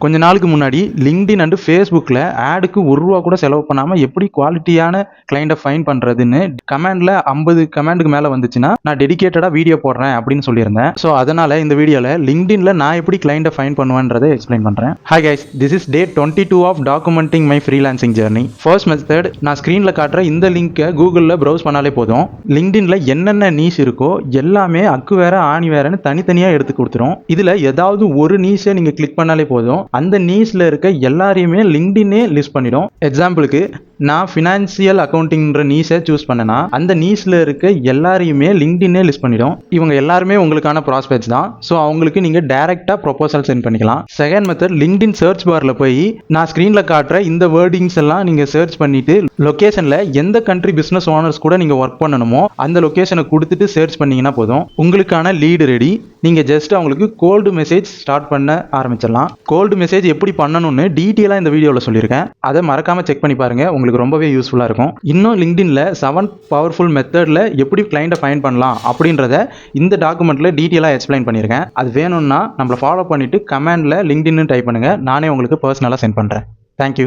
கொஞ்ச நாளுக்கு முன்னாடி லிங்க்டின் அண்ட் ஃபேஸ்புக்கில் ஆடுக்கு ₹1 கூட செலவு பண்ணாமல் எப்படி குவாலிட்டியான கிளைண்ட்டை ஃபைன் பண்ணுறதுன்னு கமெண்டில் 50 கமெண்ட்டுக்கு மேலே வந்துச்சுன்னா நான் டெடிகேட்டடாக வீடியோ போடுறேன் அப்படின்னு சொல்லியிருந்தேன். ஸோ அதனால் இந்த வீடியோவில் லிங்க்டின்ல நான் எப்படி கிளைண்ட்டை ஃபைன் பண்ணுவேன்றதை எக்ஸ்பிளைன் பண்ணுறேன். Hi guys, this is day 22 of documenting my freelancing journey. First method, நான் ஸ்க்ரீனில் காட்டுற இந்த லிங்க்கை கூகுளில் ப்ரௌஸ் பண்ணாலே போதும். லிங்க்டின்ல என்னென்ன நீஷ் இருக்கோ எல்லாமே அக்கு வேற ஆணி வேறன்னு தனித்தனியாக எடுத்து கொடுத்துரும். இதில் ஏதாவது ஒரு நீஷை நீங்கள் கிளிக் பண்ணாலே போதும், அந்த நீஸ்ல இருக்க எல்லாரையுமே லிங்க்டினே லிஸ்ட் பண்ணிடும். எக்ஸாம்பிளுக்கு நான் ஃபினான்சியல் அக்கௌண்டிங்ன்ற நீஸை சூஸ் பண்ணேன்னா அந்த நீஸ்ல இருக்க எல்லாரையுமே லிங்க்டினே லிஸ்ட் பண்ணிடும். இவங்க எல்லாருமே உங்களுக்கான ப்ராஸ்பெக்ட்ஸ் தான். ஸோ அவங்களுக்கு நீங்க டைரக்டா ப்ரொபோசல் சென்ட் பண்ணிக்கலாம். செகண்ட் மெத்தட், லிங்க்டின் சர்ச் பார்ல போய் நான் ஸ்கிரீன்ல காட்டுற இந்த வேர்டிங்ஸ் எல்லாம் நீங்க சர்ச் பண்ணிட்டு லொகேஷன்ல எந்த கண்ட்ரி பிசினஸ் ஓனர்ஸ் கூட நீங்க ஒர்க் பண்ணணுமோ அந்த லொகேஷனை கொடுத்துட்டு சர்ச் பண்ணீங்கன்னா போதும், உங்களுக்கான லீடு ரெடி. நீங்க ஜஸ்ட் அவங்களுக்கு கோல்டு மெசேஜ் ஸ்டார்ட் பண்ண ஆரம்பிச்சிடலாம். கோல்டு மெசேஜ் எப்படி பண்ணணும்னு டீட்டெயிலாக இந்த வீடியோவில் சொல்லியிருக்கேன். அதை மறக்காம செக் பண்ணி பாருங்க, உங்களுக்கு ரொம்பவே யூஸ்ஃபுல்லாக இருக்கும். இன்னும் லிங்க்டின்ல 7 பவர்ஃபுல் மெத்தட்ல எப்படி கிளைண்ட்டை ஃபைண்ட் பண்ணலாம் அப்படின்றத இந்த டாக்குமெண்ட்ல டீட்டெயிலாக எக்ஸ்பிளைன் பண்ணியிருக்கேன். அது வேணும்னா நம்மளை ஃபாலோ பண்ணிட்டு கமெண்ட்ல லிங்க்டின்னு டைப் பண்ணுங்க, நானே உங்களுக்கு பர்சனலாக சென்ட் பண்ணுறேன். தேங்க்யூ.